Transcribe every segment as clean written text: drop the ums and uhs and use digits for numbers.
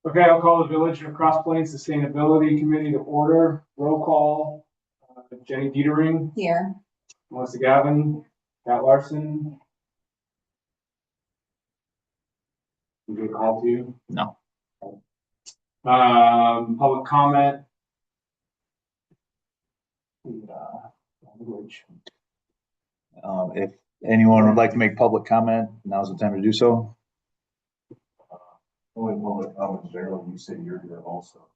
Okay, I'll call the Village of Cross Plains Sustainability Committee to order. Roll call, Jenny Dietering, Here. Melissa Gavin, Pat Larson. You get a call to you? No. Public comment. If anyone would like to make public comment, now's the time to do so. Only public comment, Gerald, you say you're here also.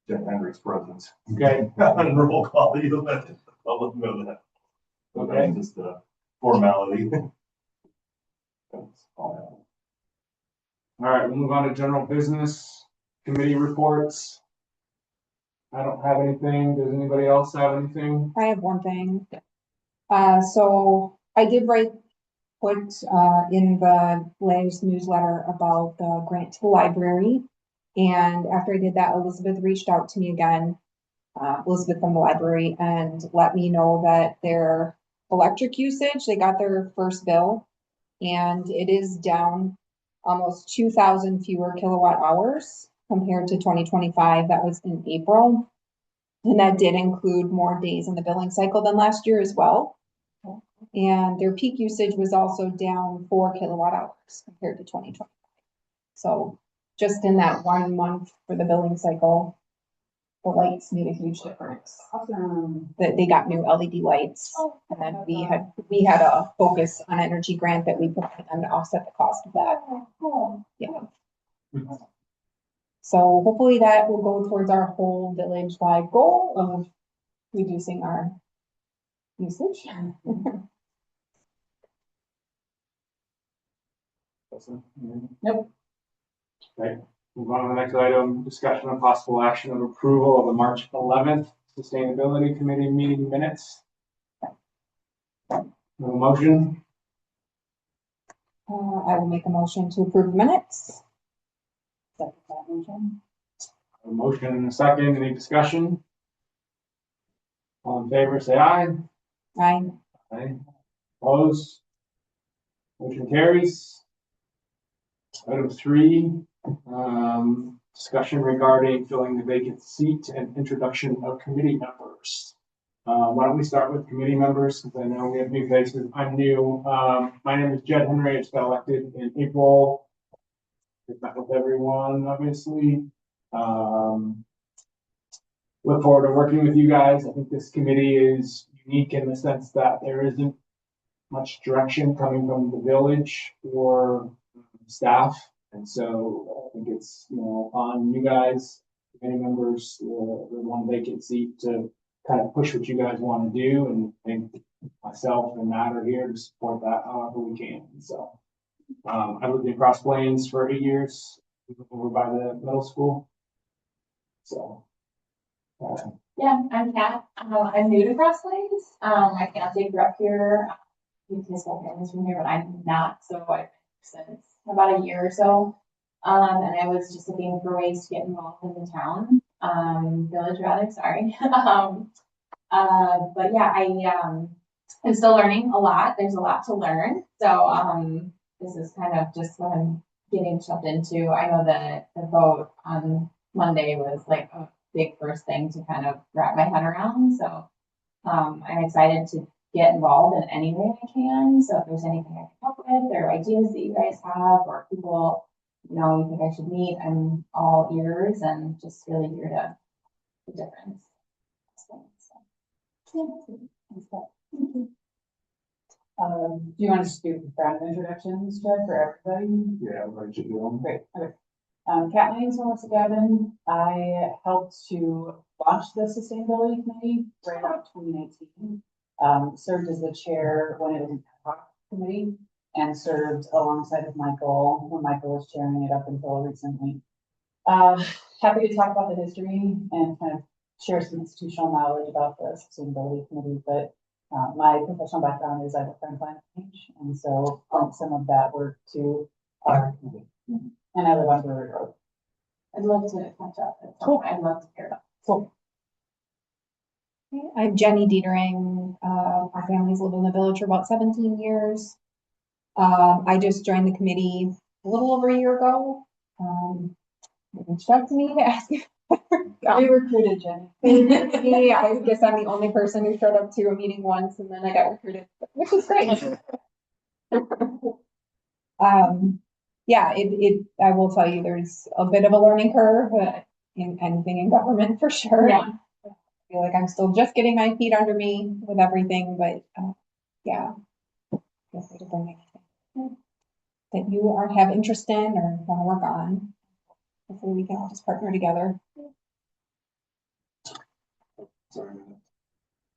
Jeff Hendrick's presence. Okay. On roll call, you let the public know that. Okay. Just a formality. All right, we'll move on to general business, committee reports. I don't have anything. Does anybody else have anything? I have one thing. So I did put in the latest newsletter about the grant to the library. And after I did that, Elizabeth reached out to me again, Elizabeth from the library, and let me know that their electric usage, they got their first bill, and it is down almost 2,000 fewer kilowatt hours compared to 2025. That was in April. And that did include more days in the billing cycle than last year as well. And their peak usage was also down 4 kilowatt hours compared to 2025. So just in that 1 month for the billing cycle, the lights made a huge difference. Awesome. That they got new LED lights, and then we had a focus on energy grant that we provided them to offset the cost of that. Yeah. So hopefully that will go towards our whole village-wide goal of reducing our usage. Nope. Okay, move on to the next item, discussion of possible action of approval of the March 11th Sustainability Committee meeting minutes. No motion? I will make a motion to approve minutes. Second that motion. A motion and a second, any discussion? All in favor, say aye. Aye. Aye. Opposed? Motion carries. Item 3, discussion regarding filling the vacant seat and introduction of committee members. Why don't we start with committee members, because I know we have new faces. I'm new. My name is Jed Henry. I just got elected in April. I've met with everyone, obviously. Look forward to working with you guys. I think this committee is unique in the sense that there isn't much direction coming from the village or staff, and so I think it's on you guys, committee members, the one vacant seat to kind of push what you guys want to do, and I think myself and Matt are here to support that however we can. So I lived in Cross Plains for 8 years, over by the middle school. So yeah, I'm Kat. I'm new to Cross Plains. My fiance grew up here. His whole family's from here, but I'm not. So I've been since about a year or so. And I was just looking for ways to get involved in the town, village rather, sorry. But yeah, I'm still learning a lot. There's a lot to learn. So this is kind of just what I'm getting shoved into. I know that the vote on Monday was like a big first thing to kind of wrap my head around. So I'm excited to get involved in any way I can. So if there's anything I can help with or ideas that you guys have or people, you think I should meet, I'm all ears and just really here to make a difference. Do you want to just do round of introductions, Jed, for everybody? Yeah, everybody should do them. Great. Okay. Kat, my name is Melissa Gavin. I helped to launch the Sustainability Committee right out of 2019. Served as the chair when it was an ad hoc committee and served alongside of Michael when Michael was chairing it up until recently. Happy to talk about the history and kind of share some institutional knowledge about the Sustainability Committee, but my professional background is I work on climate change, and so bring some of that work to our committee. And I live on Brewery Road. I'd love to catch up. Cool. I'd love to hear about it. Cool. I'm Jenny Dietering. Our family's lived in the village for about 17 years. I just joined the committee a little over a year ago. reached out to me to ask if We recruited Jenny. me. I guess I'm the only person who showed up to a meeting once and then I got recruited, which is great. Yeah, I will tell you, there's a bit of a learning curve, in anything in government for sure. Yeah. I feel like I'm still just getting my feet under me with everything, but, yeah. Feel free to bring anything that you have interest in or want to work on. Hopefully we can all just partner together. Sorry.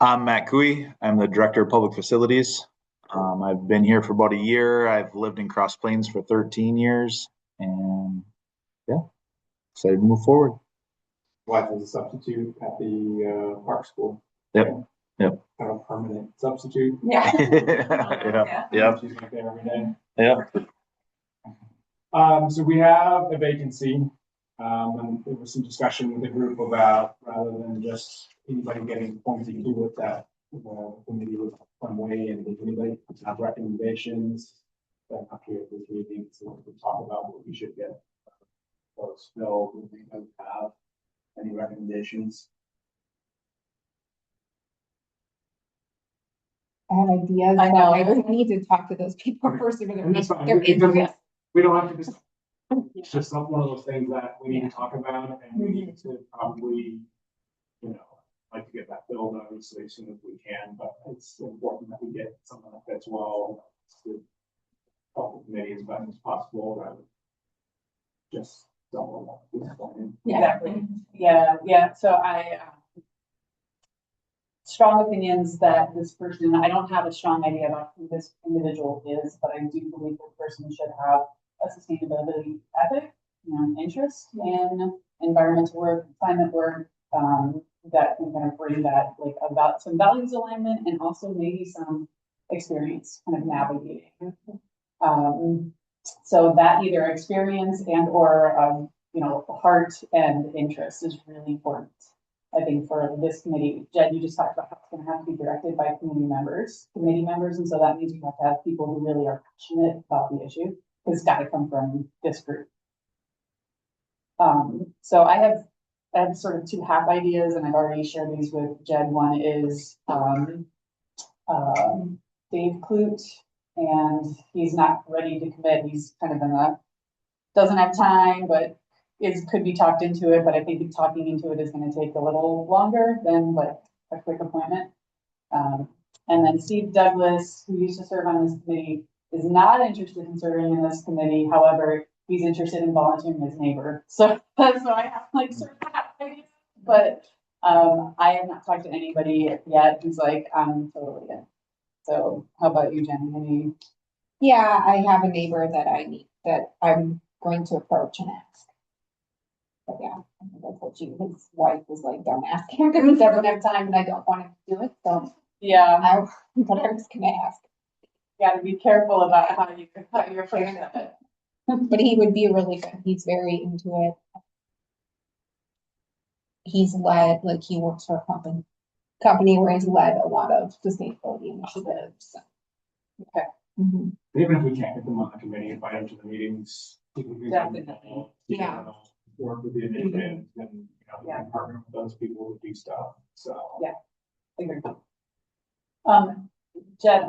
I'm Matt Cooey. I'm the Director of Public Facilities. I've been here for about a year. I've lived in Cross Plains for 13 years and yeah, excited to move forward. Wife is a substitute at the park school. Yep. Kind of a permanent substitute. Yeah. Yeah. Yep. She's right there every day. Yep. So we have a vacancy, and there was some discussion with the group about, rather than just anybody getting appointed to it, that the committee would come away and if anybody have recommendations, then up here at this meeting, so we can talk about what we should get. Those filled, if we don't have any recommendations. I have ideas, I but know. I really need to talk to those people first. If And that's fine. they're We can interested. We don't have to just, it's just not one of those things that we need to talk about and we need to probably, you know, like to get that filled obviously as soon as we can, but it's important that we get someone that fits well to help the committee as best as possible rather than just someone that. Exactly. Yeah. So strong opinions that this person, I don't have a strong idea about who this individual is, but I do believe this person should have a sustainability ethic and interest in environmental work, climate work, that can kind of bring that like about some values alignment and also maybe some experience kind of navigating. So that either experience and or heart and interest is really important. I think for this committee, Jed, you just talked about how it's going to have to be directed by committee members, and so that means we have to have people who really are passionate about the issue. It's got to come from this group. So I have sort of two half ideas, and I've already shared these with Jed. One is Dave Clute, and he's not ready to commit. He's kind of in the doesn't have time, but could be talked into it, but I think talking into it is going to take a little longer than like a quick appointment. And then Steve Douglas, who used to serve on this committee, is not interested in serving in this committee. However, he's interested in volunteering as neighbor. So that's why I have like sort of that idea. But I have not talked to anybody yet who's like, I'm totally in. So how about you, Jenny? Any? Yeah, I have a neighbor that I'm going to approach and ask. But yeah, I think I told you, his wife was like, don't ask him because he doesn't have time and I don't want him to do it, so. Yeah, But I was gonna ask. got to be careful about how you're putting it. But he would be really good, he's very into it. He's led, like he works for a company where he's led a lot of sustainability initiatives. Okay. Mhm. Even if we can't get them on the committee, invite them to the meetings. Definitely. Yeah. Work with the initiatives and, Yeah. partner with those people who do stuff, so. Yeah. Agreed. Jed,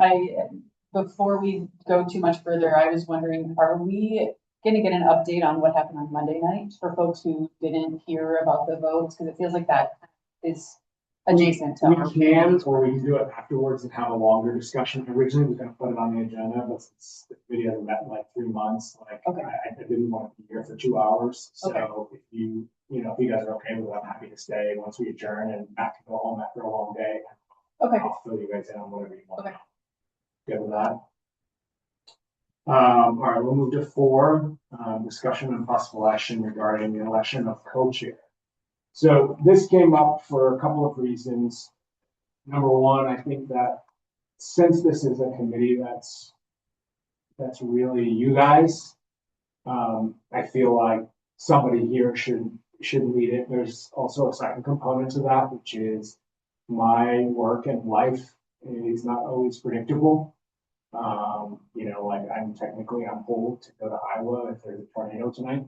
before we go too much further, I was wondering, are we gonna get an update on what happened on Monday night for folks who didn't hear about the votes? Because it feels like that is adjacent to. We can, or we can do it afterwards and have a longer discussion. Originally, we were gonna put it on the agenda, but since the video hasn't met in like 3 months, like, Okay. I didn't want to be here for 2 hours. Okay. So if if you guys are okay with it, I'm happy to stay once we adjourn and Matt can go home after a long day. Okay. I'll fill you guys in on whatever you want. Okay. Good with that? All right, we'll move to 4, discussion and possible action regarding the election of co-chair. So this came up for a couple of reasons. Number one, I think that since this is a committee that's really you guys, I feel like somebody here should lead it. There's also a second component to that, which is my work and life is not always predictable. Like I'm technically on hold to go to Iowa if there's a tornado tonight.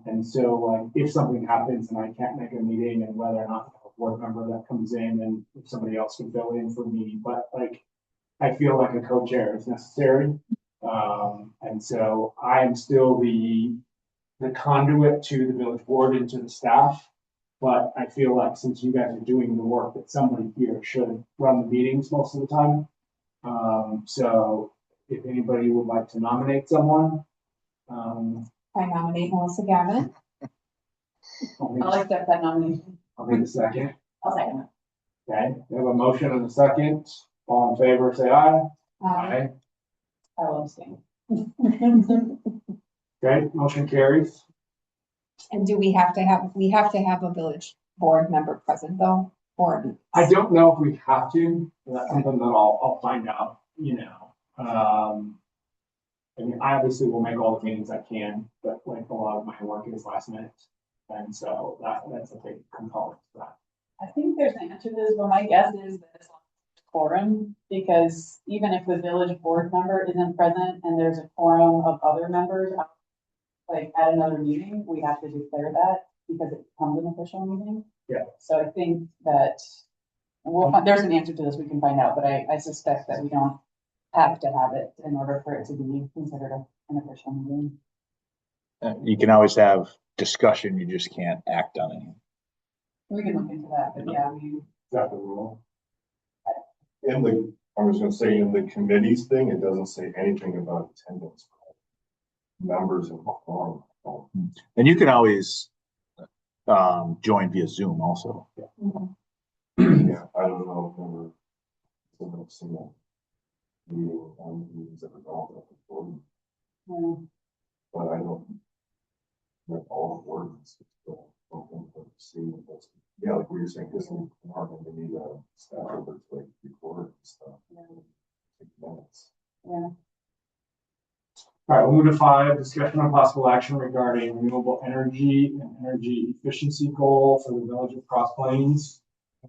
And so like, if something happens and I can't make a meeting and whether or not I have a board member that comes in and if somebody else can fill in for me, but like, I feel like a co-chair is necessary. And so I am still the conduit to the village board and to the staff. But I feel like since you guys are doing the work, that somebody here should run the meetings most of the time. So if anybody would like to nominate someone, I nominate Melissa Gavin. I'll accept that nomination. I'll make a second. I'll second it. Okay, we have a motion and a second. All in favor, say aye. Uh, I will abstain. Okay, motion carries. and do we have to have a village board member present though? Or I don't know if we have to, but that's something that I'll find out, you know. I mean, I obviously will make all the meetings I can, but like a lot of my work is last minute. And so that's a big component to that. I think there's an answer to this, but my guess is that it's quorum, because even if the village board member isn't present and there's a quorum of other members, like at another meeting, we have to declare that because it becomes an official meeting. Yeah. So I think that, well, there's an answer to this, we can find out, but I suspect that we don't have to have it in order for it to be considered an official meeting. You can always have discussion, you just can't act on it. We can look into that, but yeah, Is that the rule? I was gonna say, in the committees thing, it doesn't say anything about attendance. Members and quorum. And you can always join via Zoom also. Yeah, I don't know if ever seen that meeting on meetings that are all before, but I don't know all the words. Yeah, like we were saying, this is Marvin, they need a staff member to like record and stuff. Take minutes. Yeah. All right, we'll move to 5, discussion on possible action regarding renewable energy and energy efficiency goal for the village of Cross Plains.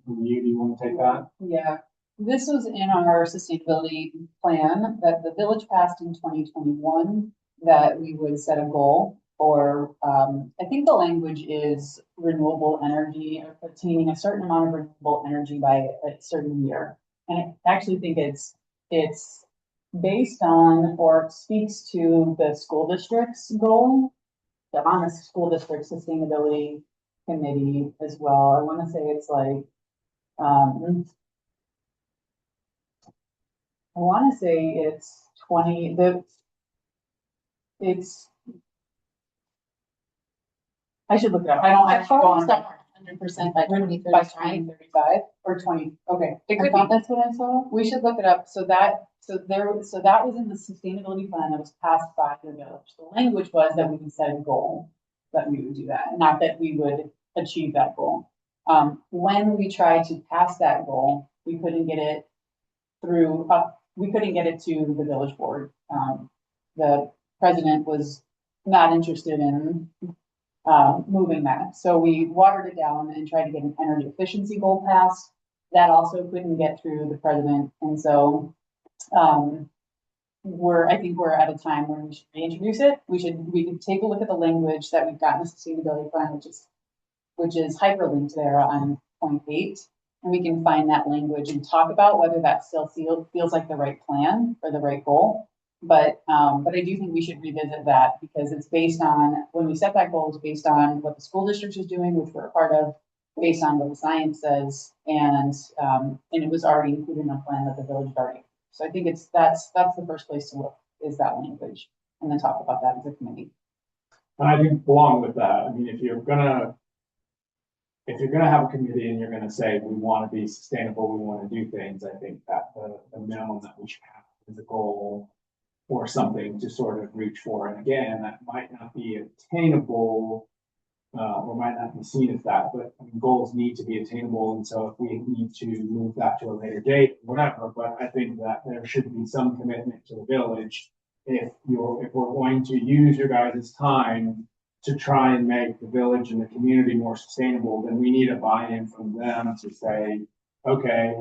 Do you want to take that? Yeah, this was in our sustainability plan that the village passed in 2021, that we would set a goal for, I think the language is renewable energy, or attaining a certain amount of renewable energy by a certain year. And I actually think it's based on, or speaks to the school district's goal, the honest school district sustainability committee as well. I want to say it's like, I want to say it's 20, I should look it up. I don't go on 100% by 2035 or 20, okay. It could I be. thought that's what I saw. We should look it up. So that was in the sustainability plan that was passed by the village. The language was that we would set a goal, that we would do that, not that we would achieve that goal. When we tried to pass that goal, we couldn't get it through, we couldn't get it to the village board. The president was not interested in moving that. So we watered it down and tried to get an energy efficiency goal passed. That also couldn't get through the president. And so I think we're at a time where we should reintroduce it. We could take a look at the language that we've got in the sustainability plan, which is hyperlinked there on point 8. And we can find that language and talk about whether that still feels like the right plan or the right goal. But I do think we should revisit that, because it's based on, when we set that goal, it's based on what the school district is doing, which we're a part of, based on what the science says, and it was already included in a plan that the village had already. So I think that's the first place to look, is that language, and then talk about that as a committee. And I think along with that, I mean, if you're gonna have a committee and you're gonna say, we want to be sustainable, we want to do things, I think that the minimum that we should have is a goal or something to sort of reach for. And again, that might not be attainable, or might not be seen as that, but I mean, goals need to be attainable. And so if we need to move that to a later date, whatever, but I think that there should be some commitment to the village. If we're going to use your guys' time to try and make the village and the community more sustainable, then we need a buy-in from them to say, okay,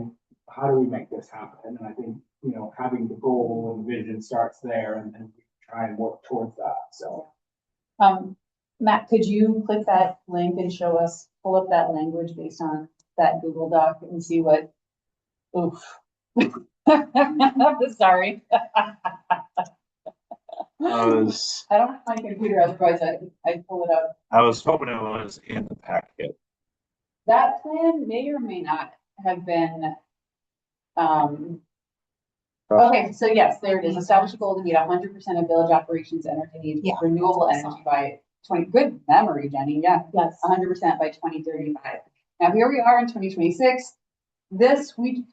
how do we make this happen? And I think, you know, having the goal and vision starts there, and then we try and work towards that. So Matt, could you click that link and show us, pull up that language based on that Google Doc and see what, oof. Sorry. I don't have my computer, otherwise I'd pull it up. I was hoping it was in the packet. That plan may or may not have been, okay, so yes, there it is. Establish a goal to meet 100% of village operations energy needs Yeah. with renewable energy by 20, good memory, Jenny, yeah. Yes. 100% by 2035. Now, here we are in 2026. This, we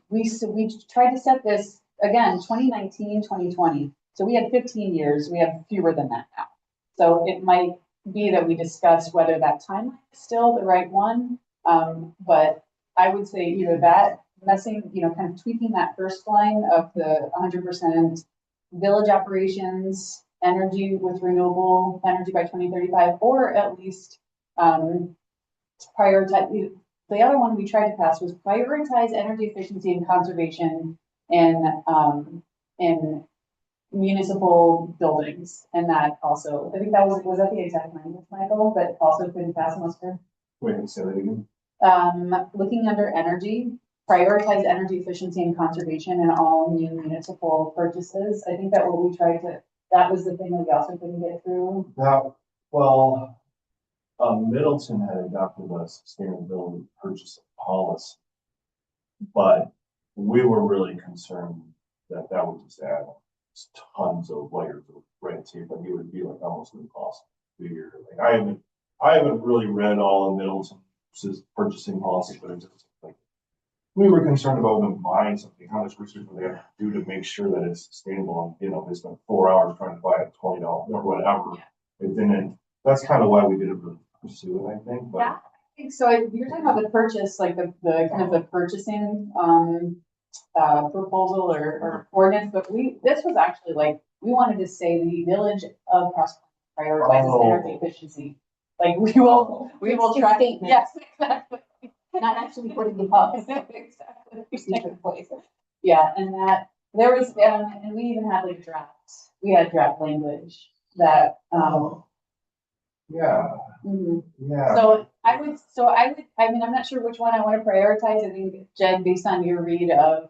tried to set this, again, 2019, 2020. So we had 15 years, we have fewer than that now. So it might be that we discuss whether that timeline is still the right one. But I would say either that, kind of tweaking that first line of the 100% village operations, energy with renewable energy by 2035, or at least prioritize. The other one we tried to pass was prioritize energy efficiency and conservation in municipal buildings. And that also, I think that was that the exact language, Michael, but also couldn't pass muster. Wait, say that again? Looking under energy, prioritize energy efficiency and conservation in all new municipal purchases. I think that that was the thing that we also couldn't get through. Middleton had adopted a sustainability purchase policy, but we were really concerned that would just add tons of layers of red tape, and it would be like almost impossible to figure. Like I haven't really read all of Middleton's purchasing policy, but it's like we were concerned about when buying something, how much research would they have to do to make sure that it's sustainable. And they spent 4 hours trying to buy a $20 or whatever. It didn't. That's kind of why we didn't really pursue it, I think. But yeah, I think so. You're talking about the purchase, like the kind of the purchasing proposal or ordinance, but this was actually like we wanted to say the village of Cross prioritizes energy efficiency. Like we will try. Yes, exactly. Not actually putting the policy exactly. Yeah, and that there was, and we even had like drafts. We had draft language that. Yeah. Mm-hmm. Yeah. So I mean, I'm not sure which one I want to prioritize. I think, Jen, based on your read of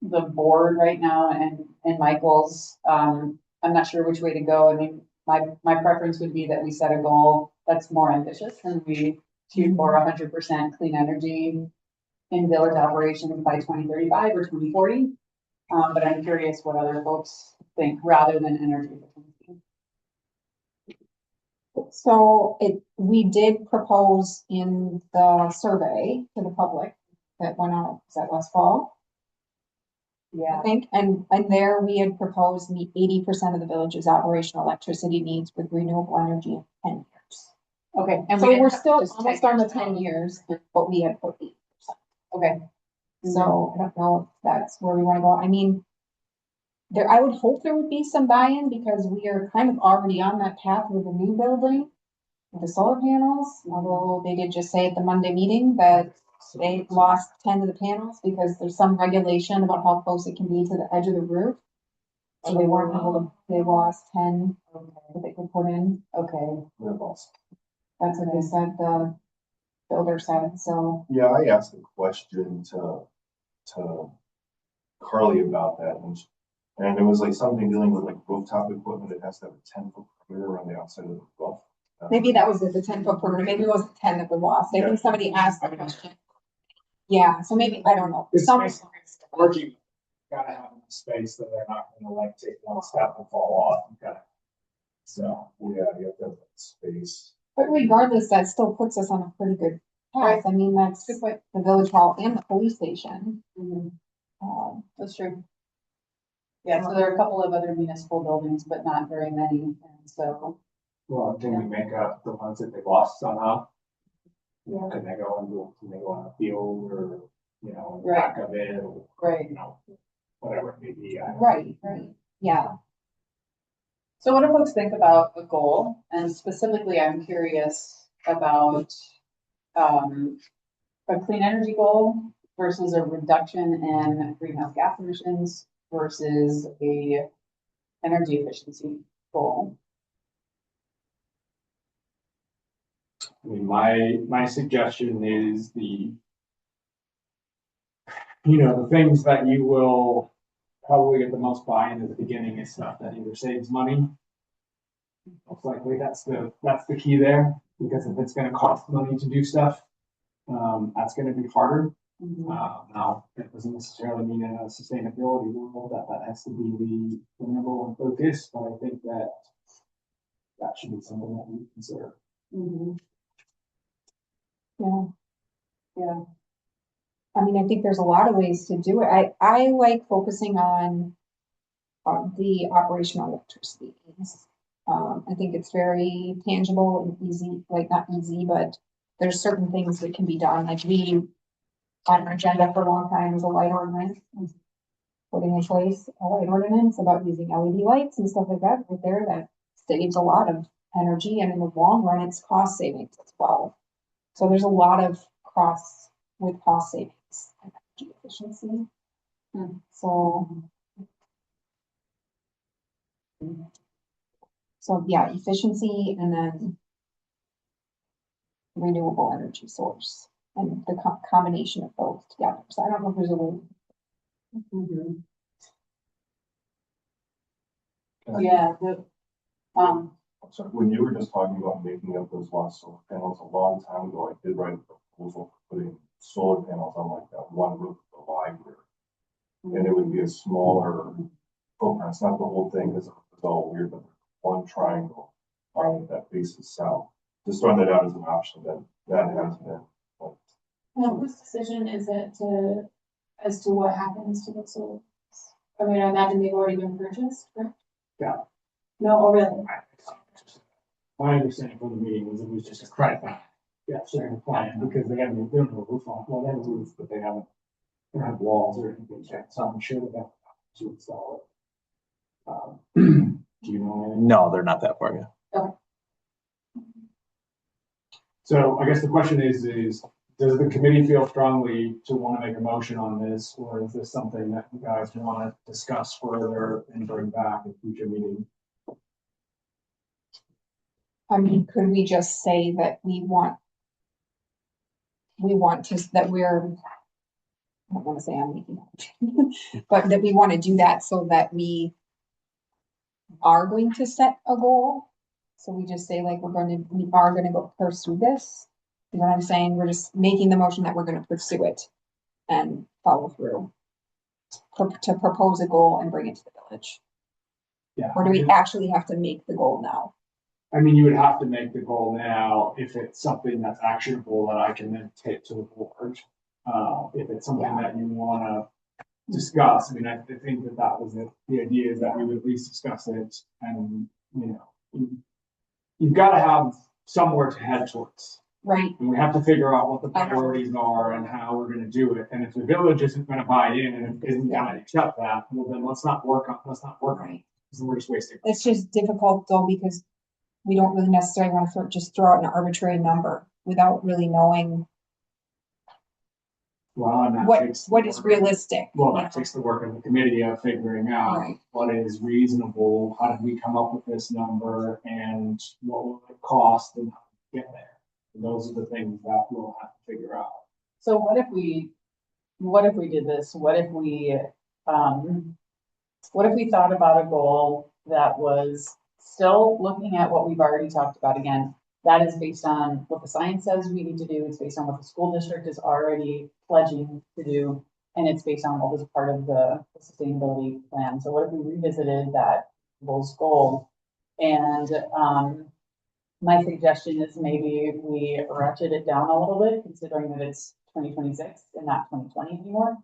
the board right now and Michael's, I'm not sure which way to go. I mean, my preference would be that we set a goal that's more ambitious and we shoot for 100% clean energy in village operations by 2035 or 2040. But I'm curious what other folks think rather than energy efficiency. So we did propose in the survey to the public that went out, was that last fall? Yeah. I think, and there we had proposed meet 80% of the village's operational electricity needs with renewable energy in 10 years. Okay. And so we're still almost on the 10 years, but we had put 8%. Okay. So I don't know if that's where we want to go. I mean, I would hope there would be some buy-in because we are kind of already on that path with the new building, with the solar panels, although they did just say at the Monday meeting that they lost 10 of the panels because there's some regulation about how close it can be to the edge of the roof. So they weren't able to, they lost 10 that they could put in. Okay. That's what they said, the builder said, so. Yeah, I asked a question to Carly about that, and it was like something dealing with like rooftop equipment. It has to have a 10-foot perimeter around the outside of the roof. Maybe that was it, the 10-foot perimeter. Maybe it wasn't 10 that we lost. I think somebody asked the question. Yeah, so maybe, I don't know. It's working, gotta have enough space that they're not gonna like take one step and fall off. Okay. So, Yeah, you have to have that space. But regardless, that still puts us on a pretty good path. I mean, that's the village hall and the police station. That's true. Yeah, so there are a couple of other municipal buildings, but not very many, and so. well, can we make up the ones that they lost somehow? Yeah. Can they go on a field or, in the Right. back of it or, Right. Whatever it may be. I don't know. Right, yeah. So what do folks think about a goal? And specifically, I'm curious about a clean energy goal versus a reduction in greenhouse gas emissions versus a energy efficiency goal. I mean, my suggestion is the things that you will probably get the most buy-in at the beginning is stuff that either saves money. Most likely that's the key there, because if it's gonna cost money to do stuff, that's gonna be harder. Now, that doesn't necessarily mean in a sustainability world that has to be the number one focus, but I think that should be something that we consider. Yeah. Yeah. I mean, I think there's a lot of ways to do it. I like focusing on the operational electricity. I think it's very tangible and easy, like not easy, but there's certain things that can be done. Like on our agenda for a long time was a light ordinance. Putting in place a light ordinance about using LED lights and stuff like that right there that saves a lot of energy, and in the long run, it's cost savings as well. So there's a lot of cost savings and energy efficiency. So yeah, efficiency and then renewable energy source and the combination of both together. So I don't know if there's a way. Yeah, So when you were just talking about making up those lost solar panels a long time ago, I did write a proposal for putting solar panels on like that one roof of the library. And it would be a smaller footprint. It's not the whole thing because it's all weird, but one triangle that faces south. Just throwing that out as an option that has been. Now, whose decision is it as to what happens to the solar? I mean, I imagine they've already been purchased, correct? Yeah. No, oh, really? My understanding from the meeting was it was just a credit back. Yeah, sharing the plan, because they haven't, they don't have a roof on, well, they have a roof, but they don't have walls or anything yet, so I'm sure that to install it. Do you know anything? No, they're not that far yet. So I guess the question is does the committee feel strongly to want to make a motion on this, or is this something that you guys want to discuss further and bring back in future meeting? I mean, could we just say that we want to, that we're, I don't want to say I'm making, but that we want to do that so that we are going to set a goal. So we just say like, we are going to go pursue this. You know what I'm saying? We're just making the motion that we're going to pursue it and follow through to propose a goal and bring it to the village. Yeah. Or do we actually have to make the goal now? I mean, you would have to make the goal now if it's something that's actionable that I can then take to the board. If it's something that you want to discuss, I mean, I think that was the idea, is that we would at least discuss it, and you've got to have somewhere to head towards. Right. And we have to figure out what the priorities are and how we're going to do it. And if the village isn't going to buy in and isn't going to accept that, well, then let's not work on it. Because we're just wasting. It's just difficult though, because we don't really necessarily want to just throw out an arbitrary number without really knowing what is realistic. Well, that takes the work of the committee of figuring out what is reasonable, how did we come up with this number, and what will it cost, and how to get there. And those are the things that we'll have to figure out. so what if we did this? What if we thought about a goal that was still looking at what we've already talked about again? That is based on what the science says we need to do. It's based on what the school district is already pledging to do. And it's based on what was part of the sustainability plan. So what if we revisited that goal? And my suggestion is maybe we ratchet it down a little bit, considering that it's 2026 and not 2020 anymore.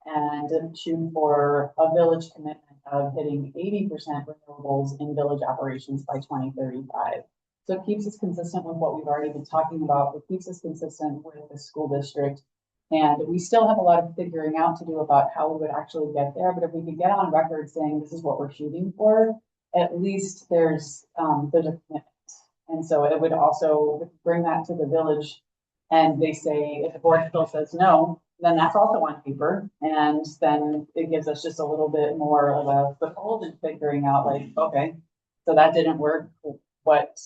And shoot for a village commitment of hitting 80% renewables in village operations by 2035. So it keeps us consistent with what we've already been talking about. It keeps us consistent with the school district. And we still have a lot of figuring out to do about how we would actually get there. But if we could get on record saying this is what we're shooting for, at least there's a commitment. And so it would also bring that to the village. And they say, if the board still says no, then that's also on paper. And then it gives us just a little bit more of a foothold in figuring out like, okay, so that didn't work. What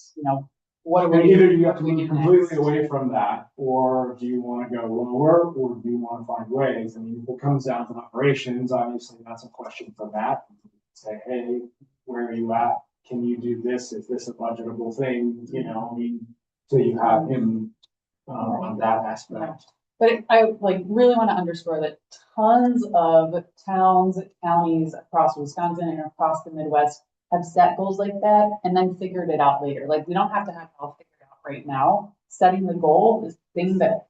what do And we? either you have what to do we move do completely next? away from that, or do you wanna go lower, or do you wanna find ways? I mean, if it comes down to operations, obviously that's a question for Matt. Say, hey, where are you at? Can you do this? Is this a budgetable thing? You know, I mean, so you have him, on that aspect. But I like really want to underscore that tons of towns, counties across Wisconsin and across the Midwest have set goals like that and then figured it out later. Like we don't have to have it all figured out right now. Setting the goal is the thing that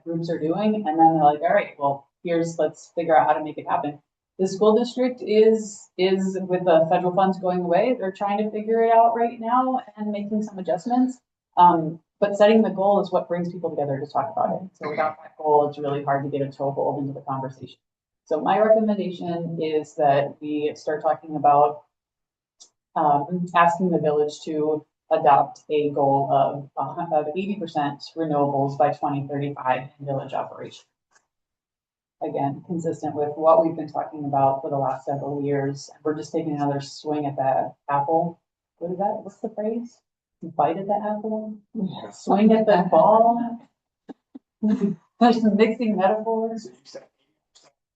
groups are doing, and then they're like, all right, well, let's figure out how to make it happen. The school district is with the federal funds going away, they're trying to figure it out right now and making some adjustments. But setting the goal is what brings people together to talk about it. So without that goal, it's really hard to get a toehold into the conversation. So my recommendation is that we start talking about asking the village to adopt a goal of 80% renewables by 2035 in village operations. Again, consistent with what we've been talking about for the last several years. We're just taking another swing at that apple. What is that? What's the phrase? Bite at the apple? Swing at the ball? There's some mixing metaphors.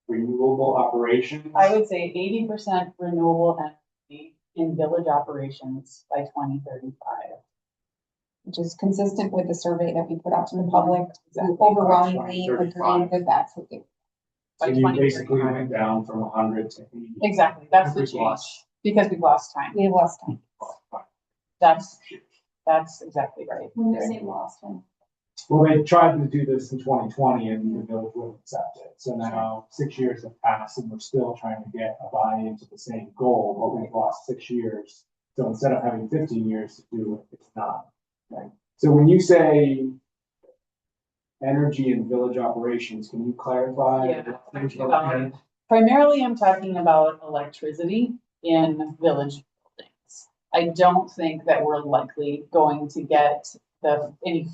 Renewable operations. I would say 80% renewable energy in village operations by 2035. Which is consistent with the survey that we put out to the public. Exactly. Overwhelmingly 2035. agreed that that's what they. So By you basically 2035. went down from 100 to 80. Exactly, that's the We've change, lost- because we've lost time. We have less time. That's exactly right. When you say lost one. Well, they tried to do this in 2020 and the village wouldn't accept it. So now 6 years have passed and we're still trying to get a buy-in to the same goal, but we've lost 6 years. So instead of having 15 years to do it, it's not. Right? So when you say energy and village operations, can you clarify? Yeah. Primarily, I'm talking about electricity in village buildings. I don't think that we're likely going to get any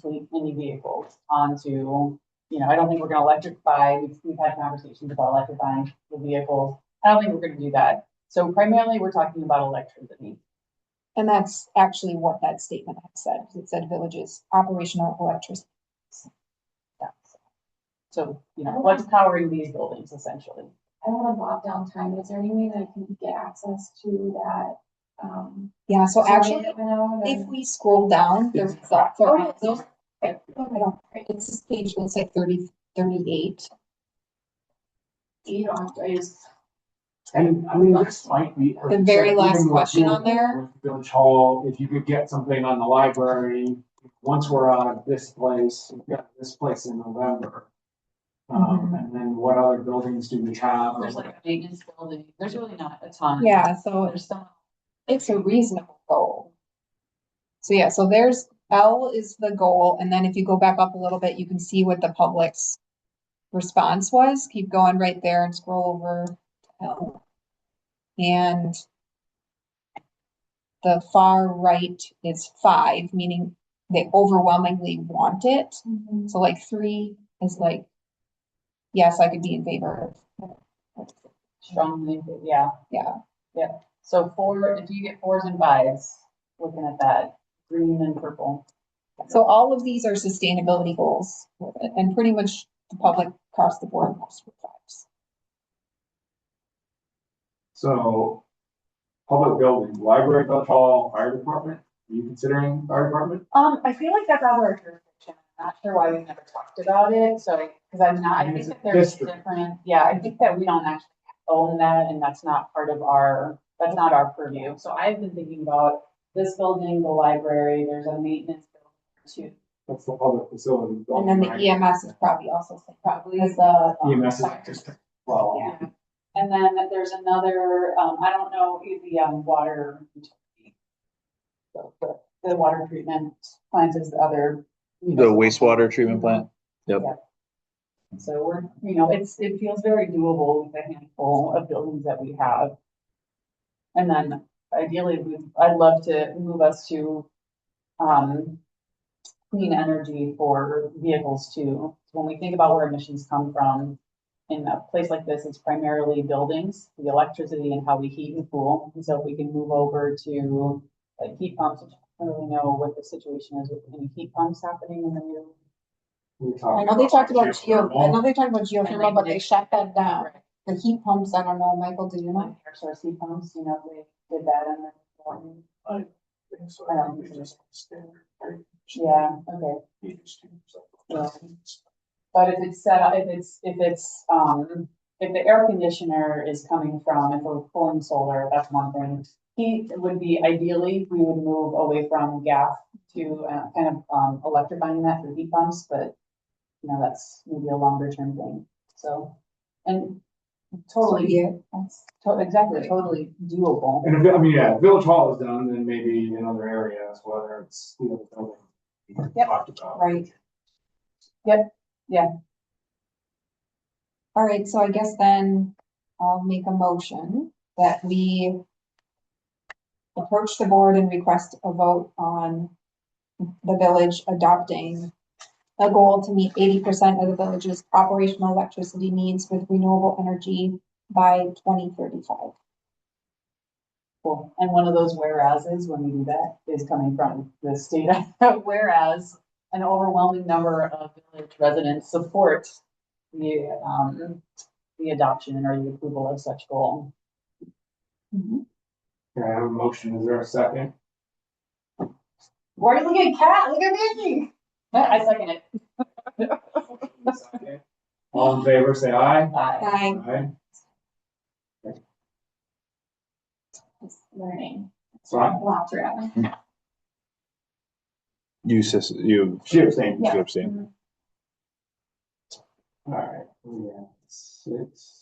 vehicles onto, I don't think we're gonna electrify. We've had conversations about electrifying the vehicles. I don't think we're gonna do that. So primarily, we're talking about electricity. And that's actually what that statement had said. It said villages operational electricity. So, what's powering these buildings essentially? I don't wanna bog down time. Is there any way that I can get access to that? Yeah, so survey actually, that went out if and- we scroll down, the results are on those. Okay. I don't, it's this page, looks like 38. You don't have to, I just. And I mean, this might be. The very even last with question on doable there. with Village Hall, if you could get something on the library, once we're out of this place, we've got this place in November. And then what other buildings do we have? There's like a maintenance building. There's really not a ton. Yeah, so There's some. it's a reasonable goal. So yeah, so there's L is the goal, and then if you go back up a little bit, you can see what the public's response was. Keep going right there and scroll over to L. And the far right is 5, meaning they overwhelmingly want it. So like 3 is like, yes, I could be in favor of. Strongly, yeah. Yeah. Yeah. So 4, if you get 4s and 5s, looking at that, green and purple. So all of these are sustainability goals, and pretty much the public across the board wants for 5s. So, public buildings, library, Village Hall, fire department, are you considering fire department? I feel like that's out of our jurisdiction. I'm not sure why we've never talked about it. So, because I think that there's different, I think that we don't actually own that, and that's not not our purview. So I've been thinking about this building, the library, there's a maintenance building too. That's the public facility. And then the right? EMS is probably also. Probably is the. EMS is just, well, Yeah. And then there's another, I don't know, the water. utility. So the water treatment plant is the other. The wastewater treatment plant. Yep. So we're, it feels very doable with a handful of buildings that we have. And then ideally, I'd love to move us to, clean energy for vehicles too. When we think about where emissions come from, in a place like this, it's primarily buildings, the electricity and how we heat and cool. And so if we can move over to like heat pumps, don't really know what the situation is with any heat pumps happening in the new. I know they talked about geothermal, but they shut that down. The heat pumps, I don't know, Michael, do you know? Air source heat pumps, you know, they did that in the morning. I think so. I don't think think it's just standard, right? Yeah, okay. Heaters too, so. Yeah. But if it's set up, if the air conditioner is coming from, if we're pulling solar, that's one thing. Heat would be ideally, we would move away from gas to kind of electrifying that for heat pumps, but you know, that's maybe a longer term thing. So, and totally, Yeah, that's exactly, totally doable. And if, I mean, yeah, if Village Hall is done, then maybe in other areas, whether it's the other building we Yep. talked about. right. Yep, yeah. All right, so I guess then I'll make a motion that we approach the board and request a vote on the village adopting a goal to meet 80% of the village's operational electricity needs with renewable energy by 2035. Cool. And one of those whereases when we do that is coming from the state. Whereas an overwhelming number of village residents support the adoption or the approval of such goal. Can I have a motion? Is there a second? Why are you looking at Cat? Look at me. I second it. Second. All in favor, say aye. Bye. Aye. Aye. Just learning. Fine. A lot throughout. You She abstained. Yeah. abstain. All right, we have 6.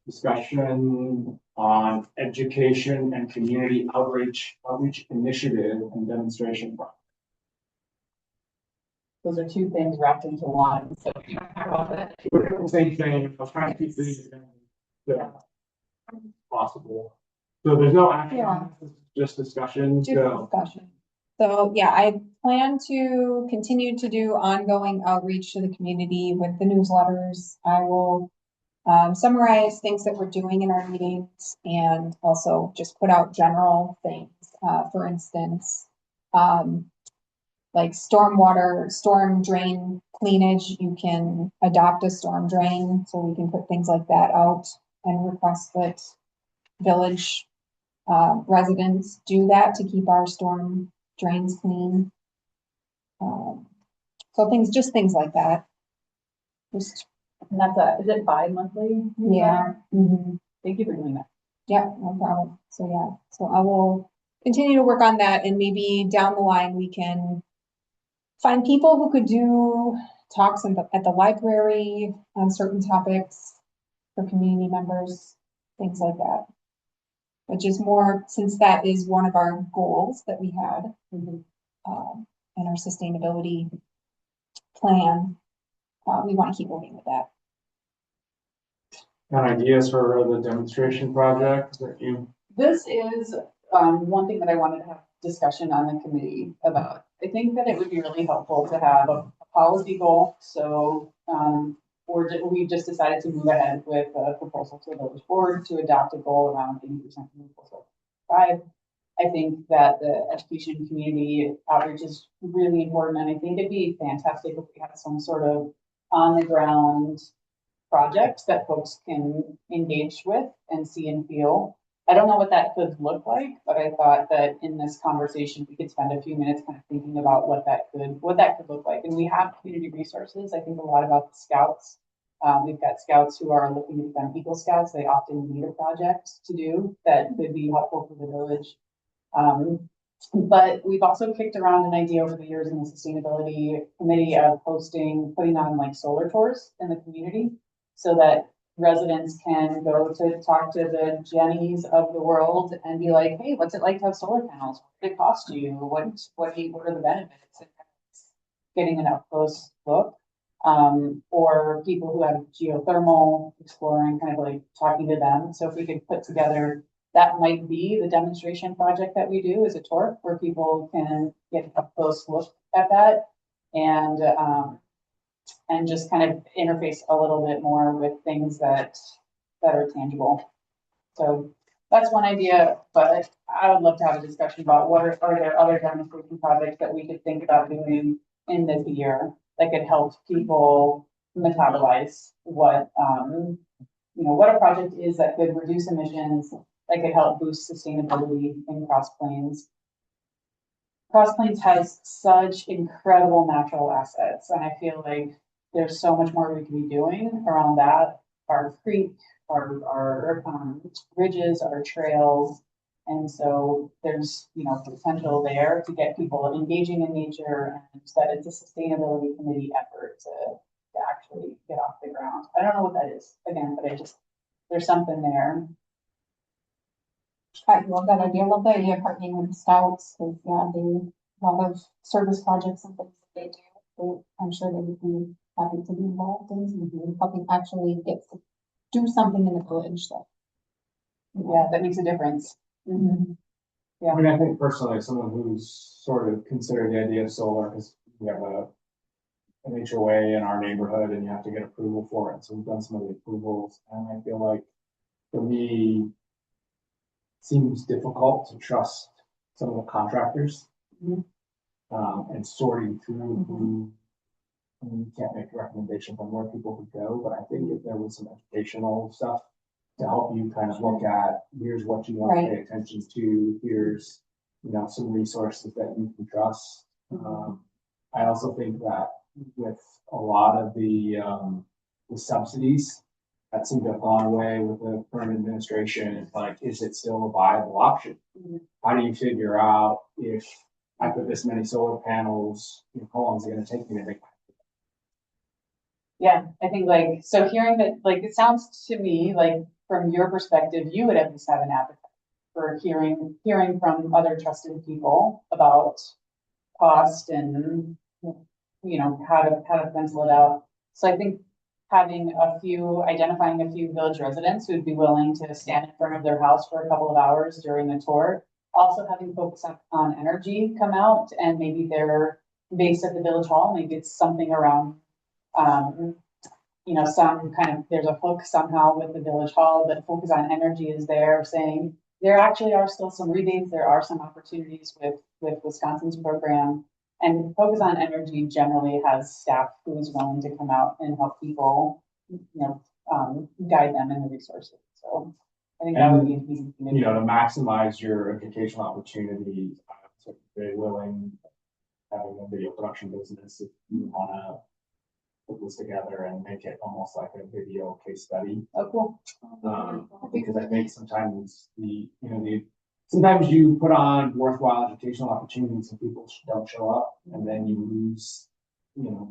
Discussion on education and community outreach initiative and demonstration. Those are two things wrapped into one. So we can talk about that. Same thing, I was trying to keep these possible. So there's no action, on this, just discussion, Just so. discussion. So, yeah, I plan to continue to do ongoing outreach to the community with the newsletters. I will summarize things that we're doing in our meetings and also just put out general things. For instance, like storm drain cleanage, you can adopt a storm drain, so we can put things like that out and request that village residents do that to keep our storm drains clean. So just things like that. Just, And is it bi-monthly? yeah. Mhm. Thank you for doing that. Yeah, no problem. So yeah, so I will continue to work on that and maybe down the line we can find people who could do talks at the library on certain topics for community members, things like that. Which is more, since that is one of our goals that we had in our sustainability plan, we want to keep working with that. And ideas for the demonstration project that you. This is one thing that I wanted to have discussion on the committee about. I think that it would be really helpful to have a policy goal. So we just decided to move ahead with a proposal to the village board to adopt a goal around 80% renewable by 2025. I think that the education community outreach is really important, and I think it'd be fantastic if we had some sort of on the ground project that folks can engage with and see and feel. I don't know what that could look like, but I thought that in this conversation, we could spend a few minutes kind of thinking about what that could look like. And we have community resources. I think a lot about the scouts. We've got scouts who are looking to become Eagle Scouts. They often need a project to do that could be helpful for the village. But we've also kicked around an idea over the years in the sustainability committee of putting on like solar tours in the community so that residents can go to talk to the Jennies of the world and be like, hey, what's it like to have solar panels? What did it cost you? What are the benefits? And getting an up close look. Or people who have geothermal exploring, kind of like talking to them. So if we could put together, that might be the demonstration project that we do is a tour where people can get a close look at that and just kind of interface a little bit more with things that are tangible. So That's one idea, but I would love to have a discussion about are there other demonstration projects that we could think about doing in this year that could help people metabolize what, what a project is that could reduce emissions, that could help boost sustainability in Cross Plains. Cross Plains has such incredible natural assets, and I feel like there's so much more we can be doing around that. Our creek, our ridges, our trails. And so there's, potential there to get people engaging in nature, and that it's a sustainability committee effort to actually get off the ground. I don't know what that is, again, but there's something there. I love that idea. I love the idea of partnering with the scouts, because yeah, they, a lot of service projects and things that they do. I'm sure they would be happy to be involved in helping actually get to do something in the village. So Yeah, that makes a difference. I mean, I think personally, as someone who's sort of considered the idea of solar, because we have an HOA in our neighborhood and you have to get approval for it. So we've done some of the approvals, and I feel like for me, it seems difficult to trust some of the contractors. And sorting through who, I mean, you can't make a recommendation on where people could go, but I think if there was some educational stuff to help you kind of look at, here's what you want to pay attention to, here's, some resources that you can trust. I also think that with a lot of the subsidies that seem to have gone away with the current administration, it's like, is it still a viable option? How do you figure out if I put this many solar panels, how long is it going to take me to make? Yeah, I think so hearing that, it sounds to me like from your perspective, you would at least have an appetite for hearing from other trusted people about cost and, how to pencil it out. So I think identifying a few village residents who'd be willing to stand in front of their house for a couple of hours during the tour. Also having folks on energy come out, and maybe they're based at the village hall. Maybe it's something around, some kind of, there's a hook somehow with the village hall, but Focus on Energy is there saying there actually are still some rebates. There are some opportunities with Wisconsin's program, and Focus on Energy generally has staff who is willing to come out and help people, guide them in the resources. So I think that would be an easy thing to do. To maximize your educational opportunities, I'm very willing, having a video production business, if you want to put this together and make it almost like a video case study. Oh, cool. Because I think sometimes sometimes you put on worthwhile educational opportunities and people don't show up, and then you lose,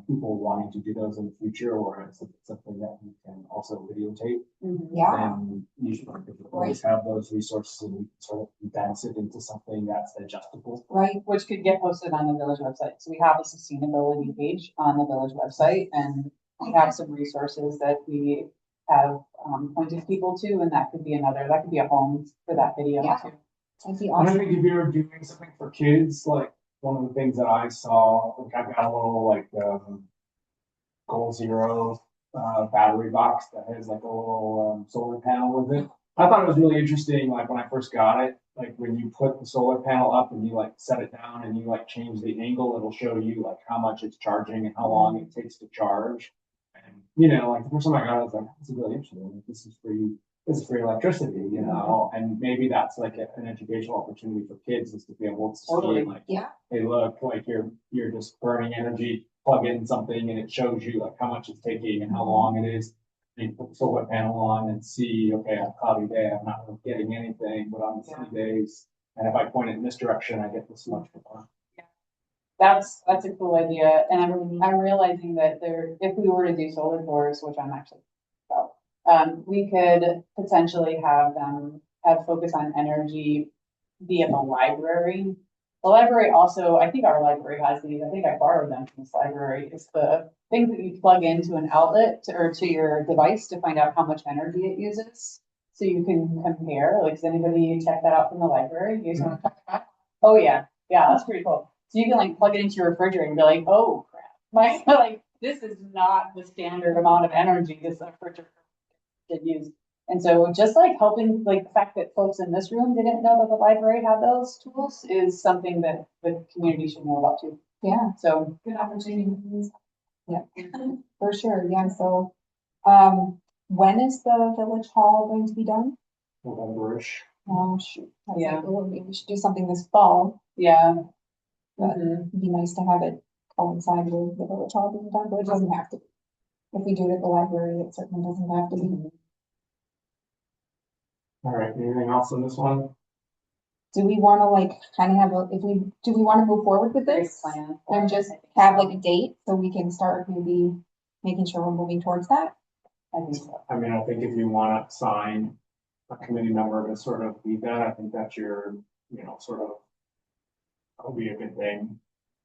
people wanting to do those in the future, or it's something that you can also videotape. Then you should always have those resources, and you can sort of condense it into something that's digestible. Right. Which could get posted on the village website. So we have a sustainability page on the village website, and we have some resources that we have pointed people to, and that could be a home for that video too. That'd be And I awesome. think if you're doing something for kids, like one of the things that I saw, like I've got a little Goal Zero battery box that has like a little solar panel with it. I thought it was really interesting, like when I first got it, like when you put the solar panel up and you like set it down and you like change the angle, it'll show you like how much it's charging and how long it takes to charge. And like the first time I got it, I was like, this is really interesting. This is free electricity, and maybe that's like an educational opportunity for kids, is to be able to see like, hey, look, like you're just burning energy, plug in something and it shows you like how much it's taking and how long it is. And you put the solar panel on and see, okay, on a cloudy day, I'm not really getting anything, but on sunny days, and if I point it in this direction, I get this much more. That's a cool idea, and I'm realizing that if we were to do solar tours, which I'm actually about, we could potentially have them Focus on Energy be at the library. The library also, I think our library has these. I think I borrowed them from this library. It's the things that you plug into an outlet or to your device to find out how much energy it uses, so you can compare. Like, does anybody check that out from the library? You guys want to check that? Oh yeah, that's pretty cool. So you can like plug it into your refrigerator and be like, oh crap, this is not the standard amount of energy this refrigerator could use. And so just like helping, like the fact that folks in this room didn't know that the library had those tools is something that the community should know about too. Yeah, So, Good opportunity. for sure. Yeah, so, when is the village hall going to be done? November-ish. Oh, shoot. I was Yeah. like, well, maybe we should do something this fall. yeah. But Mhm. it'd be nice to have it coincide with the village hall being done, but it doesn't have to. Be. If we do it at the library, it certainly doesn't have to be. All right, anything else on this one? Do we wanna like kind of have do we wanna move forward with Great this? plan. And just I think have so. like a date so we can start maybe making sure we're moving towards that? I think so. I mean, I think if you want to sign a committee member to sort of lead that, I think that's your, sort of, that would be a good thing.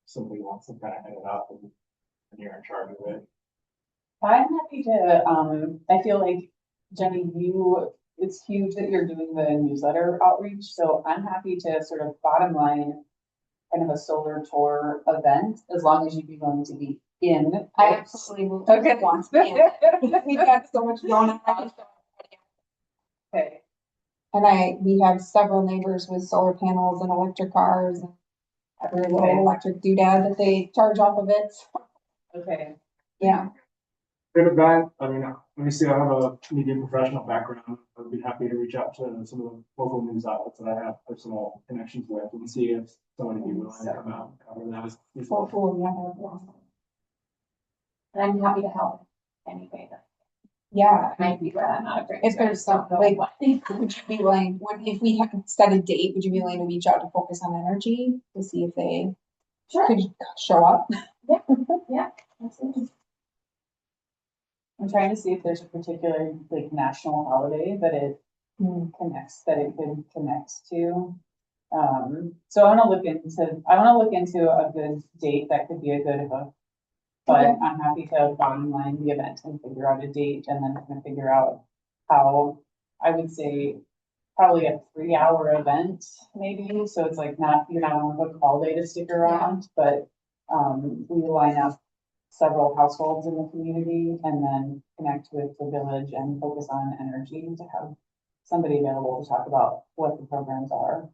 Somebody wants to kind of head it up and you're in charge of it. I'm happy to, I feel like Jenny, it's huge that you're doing the newsletter outreach, so I'm happy to sort of bottom line kind of a solar tour event, as long as you'd be willing to be in. I absolutely will. Okay. We've got so much going on. Okay, And we have several neighbors with solar panels and electric cars and every little Okay. electric doodad that they charge off of it. okay, Yeah, Good event. I mean, let me see, I have a media professional background. I'd be happy to reach out to some of the local news outlets that I have personal connections with and see if somebody would be willing to come out and cover that. so cool, yeah. And I'm happy to help anyway. Yeah, Might be that I'm not a great. if there's something like, would you be willing, if we had set a date, would you be willing to reach out to Focus on Energy to see if they Sure, could show up? absolutely. I'm trying to see if there's a particular like national holiday that it Hmm. that it could connect to. So I wanna look into a good date that could be a good hook. But Okay. I'm happy to bottom line the event and figure out a date and then kind of figure out how, I would say, probably a 3-hour event, maybe, so it's like you're not on the hook all day to stick around, but we line up several households in the community and then connect with the village and Focus on Energy to have somebody available to talk about what the programs are.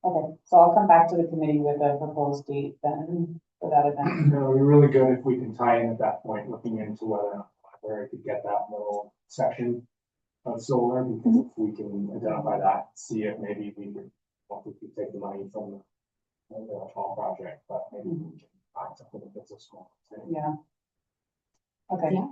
Okay, so I'll come back to the committee with a proposed date then for that event. It would be really good if we can tie in at that point, looking into whether or not the library could get that little section of solar, because if we can identify that, see if maybe we could, well, we could take the money from the small project, but maybe we can find something that fits a small thing. Yeah. Okay. Yeah.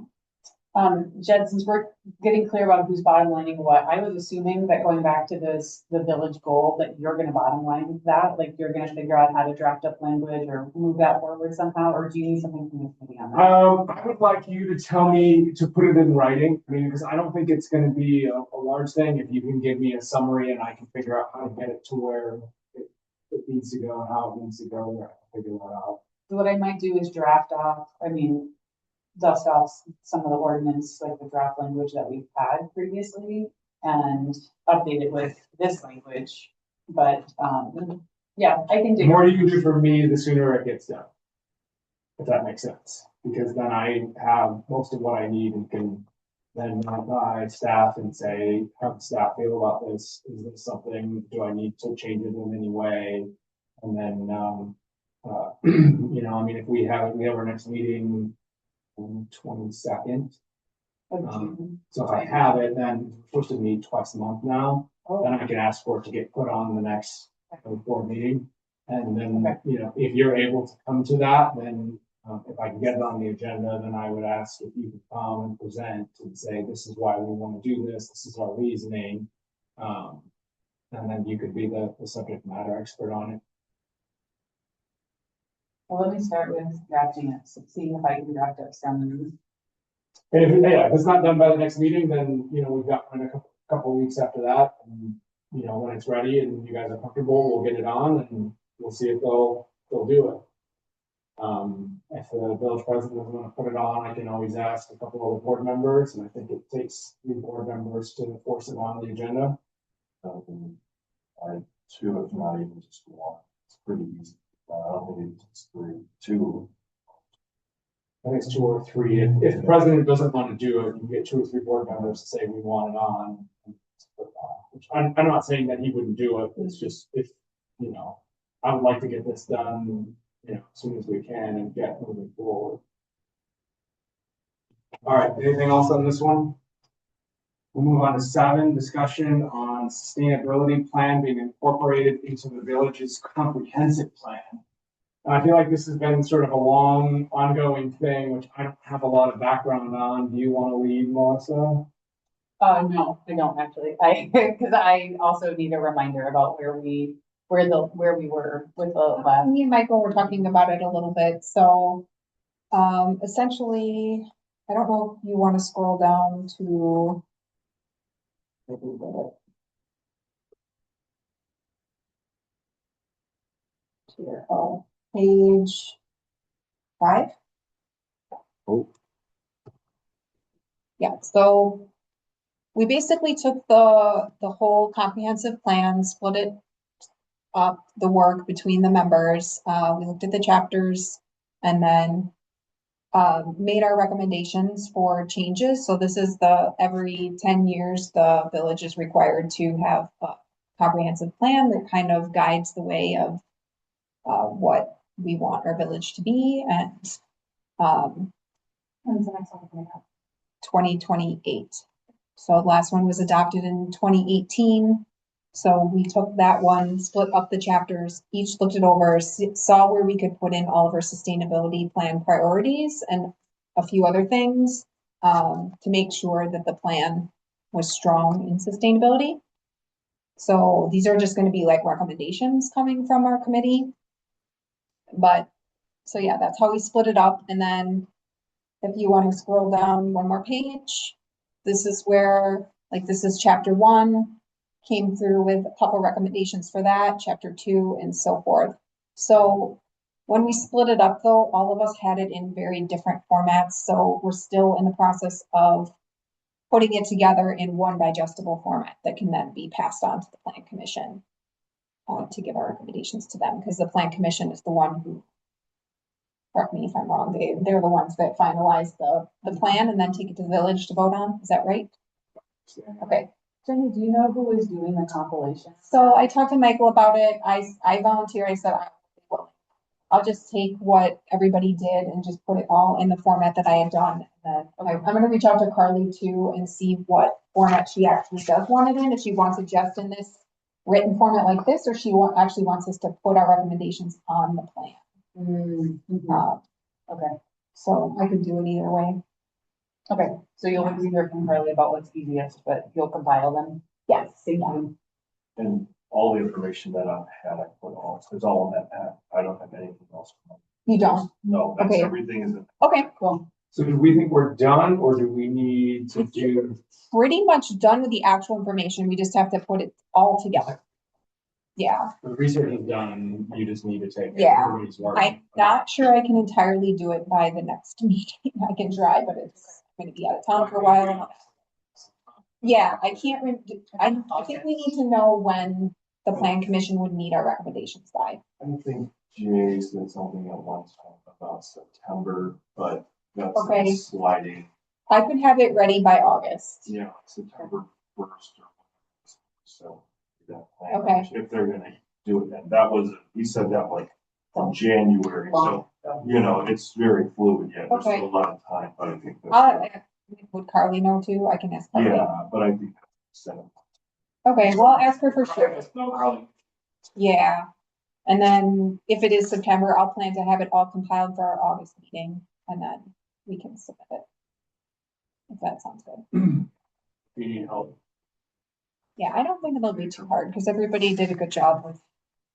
Jed, since we're getting clear about who's bottom lining what, I was assuming that going back to the village goal, that you're gonna bottom line that, like you're gonna figure out how to draft up language or move that forward somehow, or do you need something from the committee on that? I would like you to tell me to put it in writing, I mean, because I don't think it's gonna be a large thing, if you can give me a summary and I can figure out how to get it to where it needs to go and how it needs to go, I can figure that out. So what I might do is dust off some of the ordinance, like the draft language that we've had previously, and update it with this language. But, yeah, I can The do. more you can do for me, the sooner it gets done. If that makes sense, because then I have most of what I need and can then run by staff and say, how does staff feel about this? Is this something, do I need to change it in any way? And then, I mean, if we have our next meeting on 22nd. So if I have it, then we're supposed to meet twice a month now, then I can ask for it to get put on the next board meeting. And then, if you're able to come to that, then if I can get it on the agenda, then I would ask if you could come and present and say, this is why we want to do this. This is our reasoning. And then you could be the subject matter expert on it. Well, let me start with drafting it, seeing if I can draft up some. And if it's not done by the next meeting, then, we've got a couple of weeks after that. And, when it's ready and you guys are comfortable, we'll get it on and we'll see if they'll do it. If the village president doesn't want to put it on, I can always ask a couple of the board members, and I think it takes 3 board members to force it on the agenda. I, 2, if not even just 1, it's pretty easy. I don't think it takes 3, 2. I think it's 2 or 3. If the president doesn't want to do it, you get 2 or 3 board members to say we want it on. Which I'm not saying that he wouldn't do it. It's just if, you know, I would like to get this done, you know, as soon as we can and get moving forward. All right, anything else on this one? We'll move on to 7, discussion on sustainability plan being incorporated into the village's comprehensive plan. And I feel like this has been sort of a long, ongoing thing, which I don't have a lot of background on. Do you want to lead, Melissa? No, I don't actually. Because I also need a reminder about where we were with the last. Me and Michael were talking about it a little bit, so, essentially, I don't know if you want to scroll down to. Here, page 5. Oh. Yeah, so we basically took the whole comprehensive plan, split it up, the work between the members. We looked at the chapters and then made our recommendations for changes. So this is every 10 years, the village is required to have a comprehensive plan that kind of guides the way of what we want our village to be, and When's the next one coming up? 2028. So the last one was adopted in 2018. So we took that one, split up the chapters, each looked it over, saw where we could put in all of our sustainability plan priorities and a few other things to make sure that the plan was strong in sustainability. So these are just going to be like recommendations coming from our committee. But so yeah, that's how we split it up. And then if you want to scroll down one more page, this is where, like, this is chapter 1, came through with a couple recommendations for that, chapter 2, and so forth. So when we split it up though, all of us had it in very different formats. So we're still in the process of putting it together in one digestible format that can then be passed on to the plan commission to give our recommendations to them, because the plan commission is the one who, correct me if I'm wrong, they're the ones that finalize the plan and then take it to the village to vote on. Is that right? Okay. Jenny, do you know who is doing the compilation? So I talked to Michael about it. I volunteer. I said, I'll just take what everybody did and just put it all in the format that I had done. And then I'm going to reach out to Carly too and see what format she actually does want it in. If she wants it just in this written format like this, or she actually wants us to put our recommendations on the plan. Okay. So I could do it either way. Okay. So you'll hear from Carly about what's easiest, but you'll compile them. Yes. Thank you. And all the information that I've had, I put all, it's all in that app. I don't have anything else. You don't? No, that's Okay. everything is in. Okay, cool. So do we think we're done, or do we need to do? Pretty much done with the actual information. We just have to put it all together. Yeah, The research is done, you just need to take. Yeah. everybody's word. I'm not sure I can entirely do it by the next meeting. I can try, but it's going to be out of town for a while. Yeah, I can't, I think we need to know when the plan commission would need our recommendations by. I think Jay said something at one time about September, but that's Okay. sliding. I could have it ready by August. Yeah, September 1st. So. That plan, Okay. if they're gonna do it, and that was, we said that like from January, so, you know, it's very fluid yet. There's Okay. still a lot of time, but I think. that's- Would Carly know too? I can ask Carly. Yeah, but I think. Okay, well, I'll ask her for sure. Yeah. And then if it is September, I'll plan to have it all compiled for our August meeting, and then we can submit it. If that sounds good. You need help. Yeah, I don't think it'll be too hard because everybody did a good job with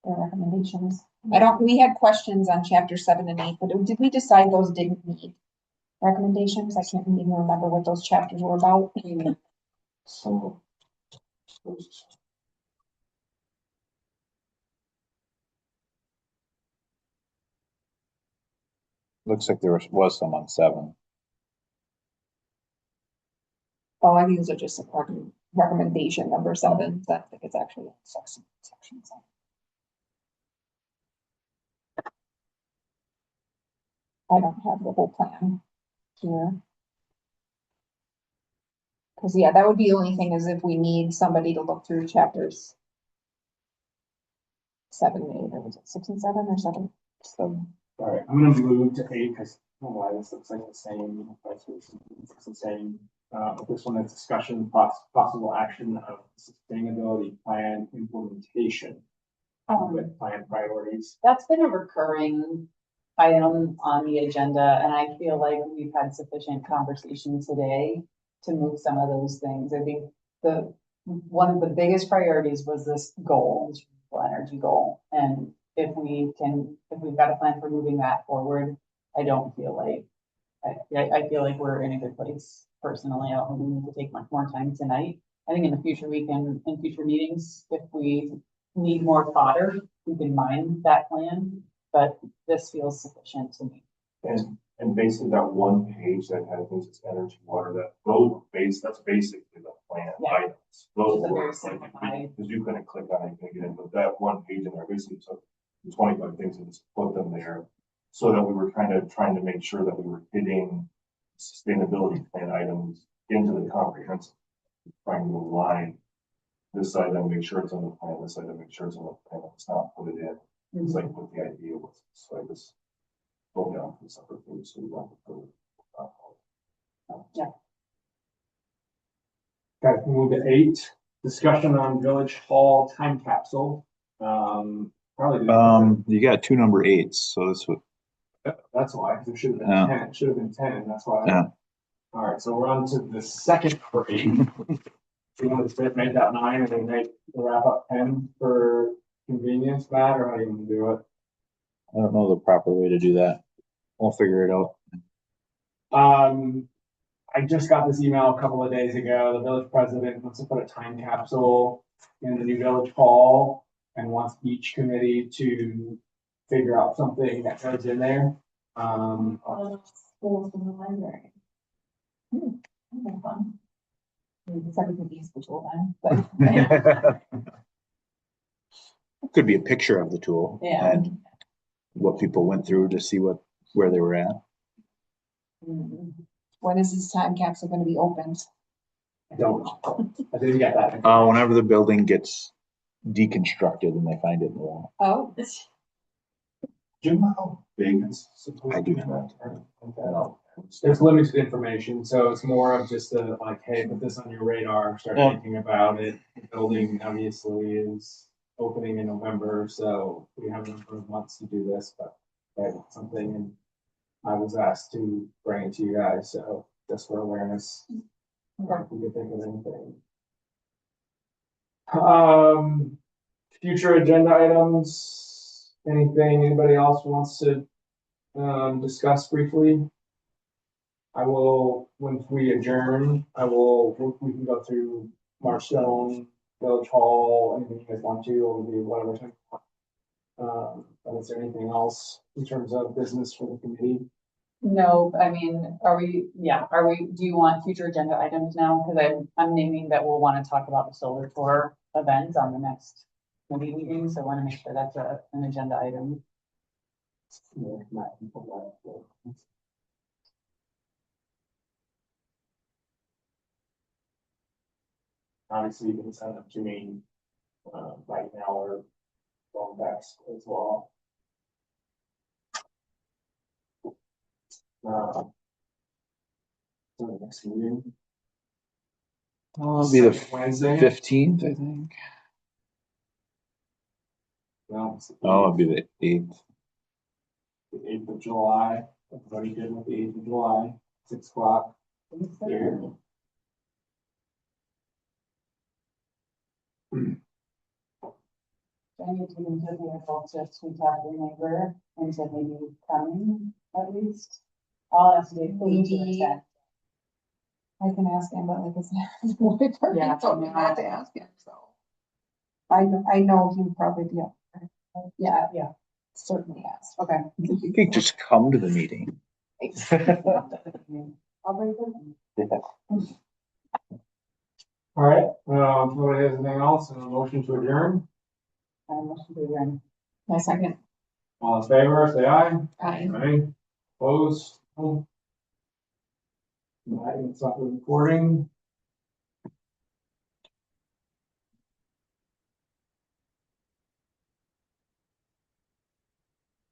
their recommendations. We had questions on chapter 7 and 8, but did we decide those didn't need recommendations? I can't even remember what those chapters were about. So. Looks like there was some on 7. Oh, I think those are just recommendation number 7. I think it's actually section 7. I don't have the whole plan here. Cause yeah, that would be the only thing is if we need somebody to look through chapters 7 and 8, or was it 6 and 7 or 7? So, All right, I'm gonna move to 8 because I don't know why this looks like the same. It's the same. This one is discussion, possible action of sustainability plan implementation with plan priorities. That's been a recurring item on the agenda, and I feel like we've had sufficient conversation today to move some of those things. I think one of the biggest priorities was this goal, this renewable energy goal. And if we've got a plan for moving that forward, I don't feel like, I feel like we're in a good place personally. I don't think we need to take much more time tonight. I think in the future, in future meetings, if we need more fodder, we can mine that plan, but this feels sufficient to me. And basically that one page that had things, it's energy, water, that's basically the plan Yeah. items. Those It's a were, very like, simplified. because you couldn't click on it, you couldn't get in, but that one page in there basically took 25 things and just put them there. So that we were trying to make sure that we were hitting sustainability plan items into the comprehensive, trying to align this item, make sure it's on the plan, this item, make sure it's on the plan, it's not put it in. It's like what the idea was, so I just broke down for separate things, so we want to put it. Yeah. Okay, move to 8, discussion on village hall time capsule. Probably. you got 2 number 8s, so this would, That's why, because it should have been Yeah. 10, it should have been 10, that's why. Yeah. All right, so we're on to the second number 8. You want to make that 9 and then make the wrap up 10 for convenience, Matt, or how do you want to do it? I don't know the proper way to do that. We'll figure it out. I just got this email a couple of days ago. The village president wants to put a time capsule in the new village hall and wants each committee to figure out something that goes in there. Schools in the library. Okay, fun. It's everything easy to tool then, but. Could be a picture of the tool. Yeah. And what people went through to see where they were at. When is this time capsule gonna be opened? I don't know. I didn't get that. Whenever the building gets deconstructed and they find it in the wall. Oh, Do you know how big it's supposed I to be? do not. No. There's limited information, so it's more of just a like, hey, put this on your radar, start Yeah. thinking about it. The building obviously is opening in November, so we have a number of months to do this, but it's something, and I was asked to bring it to you guys, so just for awareness. If you could think of anything. Future agenda items, anything anybody else wants to discuss briefly? I will, once we adjourn, we can go through Marstone, Village Hall, anything you guys want to, or do whatever time. But is there anything else in terms of business for the committee? No, I mean, do you want future agenda items now? Because I'm naming that we'll want to talk about the solar tour event on the next committee meeting, so I want to make sure that's an agenda item. Yeah, Matt, you put that. Obviously, you can send them to me right now or phone text as well. For the next meeting. It'll be the Wednesday. 15th, I think. No, it's It'll be the 8th. the 8th of July. Everybody good with the 8th of July, 6 o'clock here. I need to do the folks just to talk to your neighbor and to maybe coming at least. I'll ask Dave. Maybe. I can ask him, but like I said, Yeah. he told me not to ask him, so. I know he would probably be up there. Yeah. Yeah. Certainly ask. Okay. You could just come to the meeting. I'll bring them. All right, nobody has anything else, and a motion to adjourn. I must be around. My second. All in favor, say aye. Aye. Aye. Opposed? It's not recording.